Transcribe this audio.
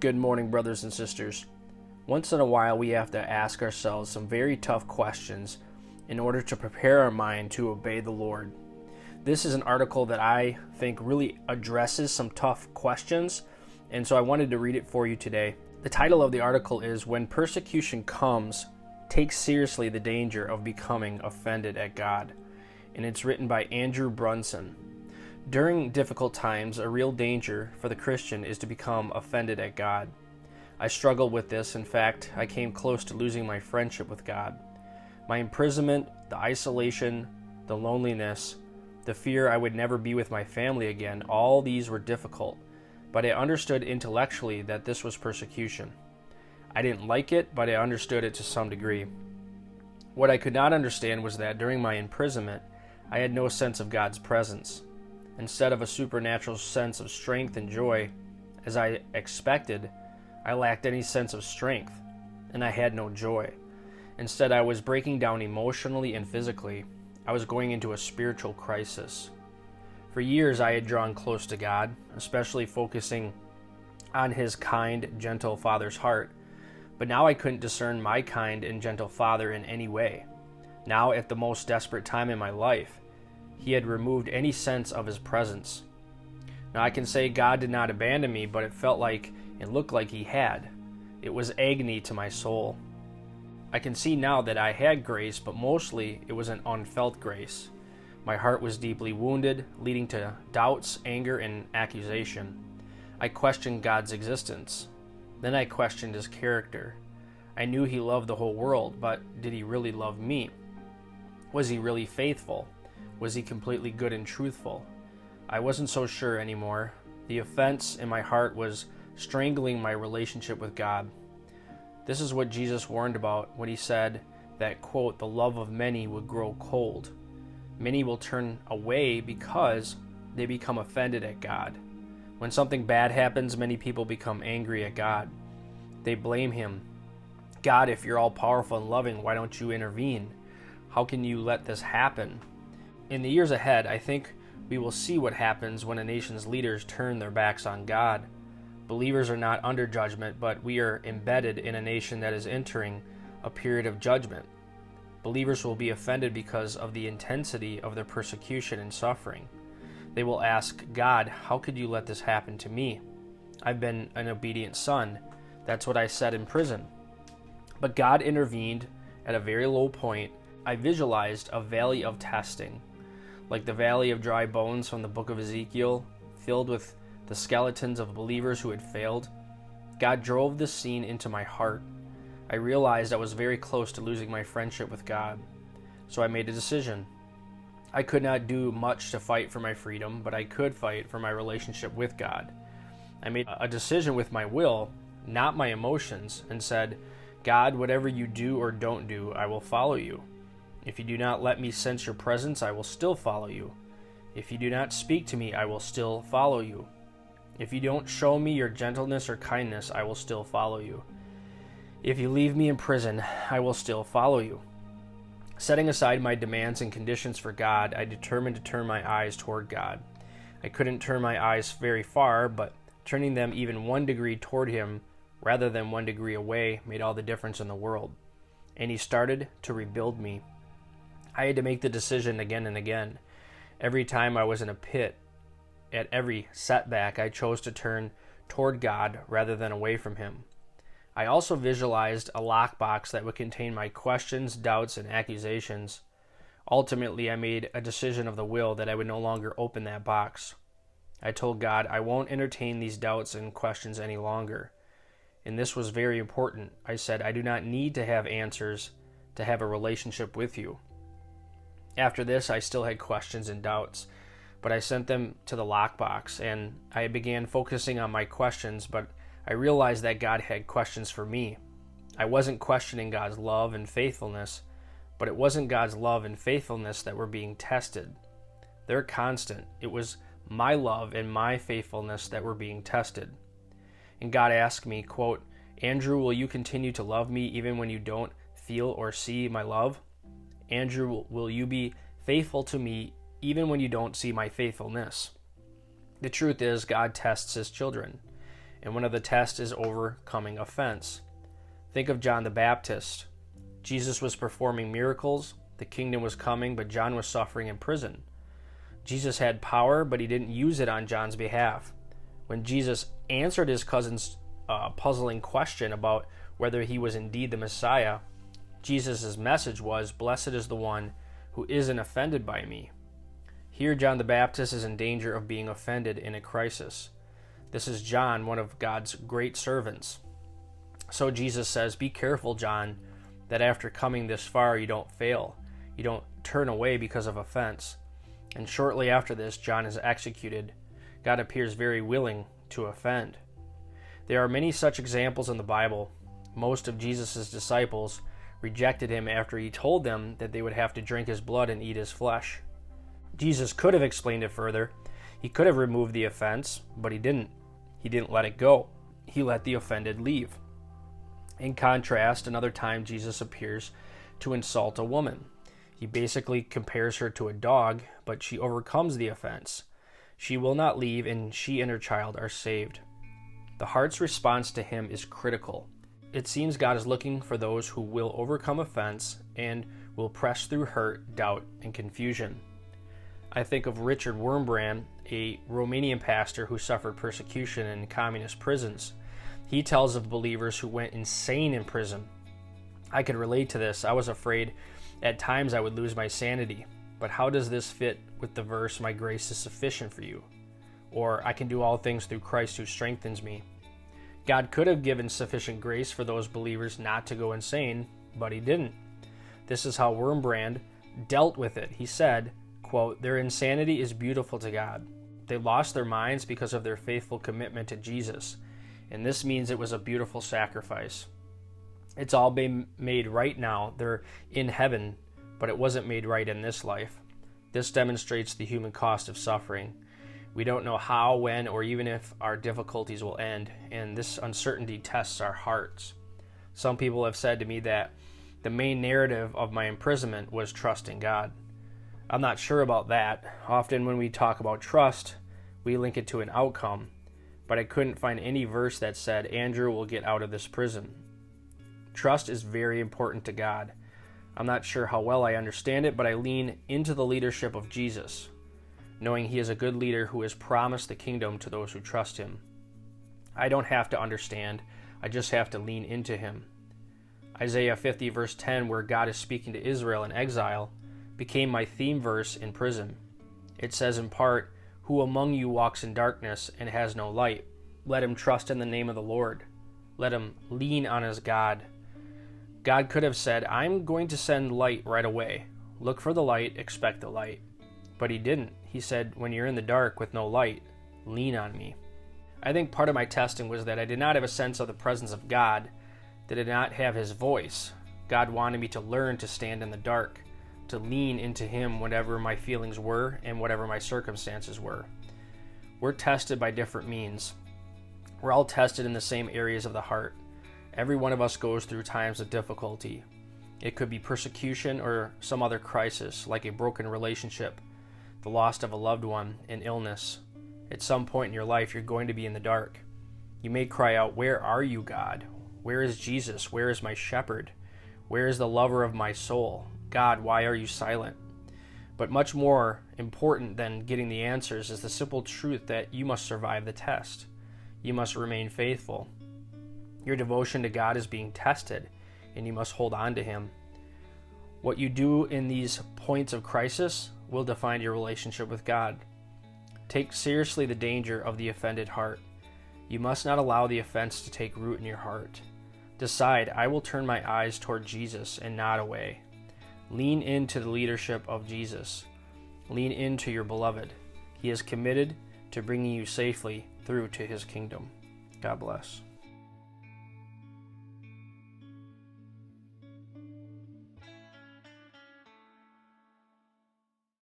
Good morning, brothers and sisters. Once in a while, we have to ask ourselves some very tough questions in order to prepare our mind to obey the Lord. This is an article that I think really addresses some tough questions, and so I wanted to read it for you today. The title of the article is When Persecution Comes, Take Seriously the Danger of Becoming Offended at God, and it's written by Andrew Brunson. During difficult times, a real danger for the Christian is to become offended at God. I struggled with this. In fact, I came close to losing my friendship with God. My imprisonment, the isolation, the loneliness, the fear I would never be with my family again, all these were difficult, but I understood intellectually that this was persecution. I didn't like it, but I understood it to some degree. What I could not understand was that during my imprisonment, I had no sense of God's presence. Instead of a supernatural sense of strength and joy, as I expected, I lacked any sense of strength, and I had no joy. Instead, I was breaking down emotionally and physically. I was going into a spiritual crisis. For years, I had drawn close to God, especially focusing on His kind, gentle Father's heart. But now I couldn't discern my kind and gentle Father in any way. Now, at the most desperate time in my life, He had removed any sense of His presence. Now I can say God did not abandon me, but it felt like and looked like He had. It was agony to my soul. I can see now that I had grace, but mostly it was an unfelt grace. My heart was deeply wounded, leading to doubts, anger, and accusation. I questioned God's existence. Then I questioned His character. I knew He loved the whole world, but did He really love me? Was He really faithful? Was He completely good and truthful? I wasn't so sure anymore. The offense in my heart was strangling my relationship with God. This is what Jesus warned about when He said that, quote, the love of many would grow cold. Many will turn away because they become offended at God. When something bad happens, many people become angry at God. They blame Him. God, if you're all powerful and loving, why don't you intervene? How can you let this happen? In the years ahead, I think we will see what happens when a nation's leaders turn their backs on God. Believers are not under judgment, but we are embedded in a nation that is entering a period of judgment. Believers will be offended because of the intensity of their persecution and suffering. They will ask, God, how could you let this happen to me? I've been an obedient son. That's what I said in prison. But God intervened at a very low point. I visualized a valley of testing, like the valley of dry bones from the book of Ezekiel, filled with the skeletons of believers who had failed. God drove this scene into my heart. I realized I was very close to losing my friendship with God, so I made a decision. I could not do much to fight for my freedom, but I could fight for my relationship with God. I made a decision with my will, not my emotions, and said, God, whatever you do or don't do, I will follow you. If you do not let me sense your presence, I will still follow you. If you do not speak to me, I will still follow you. If you don't show me your gentleness or kindness, I will still follow you. If you leave me in prison, I will still follow you. Setting aside my demands and conditions for God, I determined to turn my eyes toward God. I couldn't turn my eyes very far, but turning them even 1 degree toward Him rather than 1 degree away made all the difference in the world. And He started to rebuild me. I had to make the decision again and again. Every time I was in a pit, at every setback, I chose to turn toward God rather than away from Him. I also visualized a lockbox that would contain my questions, doubts, and accusations. Ultimately, I made a decision of the will that I would no longer open that box. I told God I won't entertain these doubts and questions any longer. And this was very important. I said, I do not need to have answers to have a relationship with you. After this, I still had questions and doubts, but I sent them to the lockbox, and I began focusing on my questions, but I realized that God had questions for me. I wasn't questioning God's love and faithfulness, but it wasn't God's love and faithfulness that were being tested. They're constant. It was my love and my faithfulness that were being tested. And God asked me, quote, Andrew, will you continue to love me even when you don't feel or see my love? Andrew, will you be faithful to me even when you don't see my faithfulness? The truth is, God tests His children. and one of the tests is overcoming offense. Think of John the Baptist. Jesus was performing miracles, the kingdom was coming, but John was suffering in prison. Jesus had power, but he didn't use it on John's behalf. When Jesus answered his cousin's puzzling question about whether he was indeed the Messiah, Jesus' message was, "Blessed is the one who isn't offended by me." Here, John the Baptist is in danger of being offended in a crisis. This is John, one of God's great servants. So Jesus says, "Be careful, John, that after coming this far you don't fail. You don't turn away because of offense." And shortly after this, John is executed. God appears very willing to offend. There are many such examples in the Bible. Most of Jesus' disciples rejected him after he told them that they would have to drink his blood and eat his flesh. Jesus could have explained it further. He could have removed the offense, but he didn't. He didn't let it go. He let the offended leave. In contrast, another time Jesus appears to insult a woman. He basically compares her to a dog, but she overcomes the offense. She will not leave, and she and her child are saved. The heart's response to him is critical. It seems God is looking for those who will overcome offense and will press through hurt, doubt, and confusion. I think of Richard Wurmbrand, a Romanian pastor who suffered persecution in communist prisons. He tells of believers who went insane in prison. I could relate to this. I was afraid at times I would lose my sanity. But how does this fit with the verse, "My grace is sufficient for you"? Or, "I can do all things through Christ who strengthens me"? God could have given sufficient grace for those believers not to go insane, but he didn't. This is how Wurmbrand dealt with it. He said, quote, "Their insanity is beautiful to God. They lost their minds because of their faithful commitment to Jesus, and this means it was a beautiful sacrifice. It's all been made right now. They're in heaven, but it wasn't made right in this life. This demonstrates the human cost of suffering. We don't know how, when, or even if our difficulties will end, and this uncertainty tests our hearts. Some people have said to me that the main narrative of my imprisonment was trusting God. I'm not sure about that. Often when we talk about trust, we link it to an outcome, but I couldn't find any verse that said Andrew will get out of this prison. Trust is very important to God. I'm not sure how well I understand it, but I lean into the leadership of Jesus, knowing he is a good leader who has promised the kingdom to those who trust him. I don't have to understand, I just have to lean into him. Isaiah 50 verse 10, where God is speaking to Israel in exile, became my theme verse in prison. It says in part, "Who among you walks in darkness and has no light? Let him trust in the name of the Lord. Let him lean on his God." God could have said, "I'm going to send light right away. Look for the light, expect the light." But he didn't. He said, "When you're in the dark with no light, lean on me." I think part of my testing was that I did not have a sense of the presence of God, that I did not have his voice. God wanted me to learn to stand in the dark, to lean into him whatever my feelings were and whatever my circumstances were. We're tested by different means. We're all tested in the same areas of the heart. Every one of us goes through times of difficulty. It could be persecution or some other crisis, like a broken relationship, the loss of a loved one, an illness. At some point in your life, you're going to be in the dark. You may cry out, "Where are you, God? Where is Jesus? Where is my shepherd? Where is the lover of my soul? God, why are you silent?" But much more important than getting the answers is the simple truth that you must survive the test. You must remain faithful. Your devotion to God is being tested, and you must hold on to him. What you do in these points of crisis will define your relationship with God. Take seriously the danger of the offended heart. You must not allow the offense to take root in your heart. Decide, "I will turn my eyes toward Jesus and not away." Lean into the leadership of Jesus. Lean into your beloved. He is committed to bringing you safely through to his kingdom. God bless.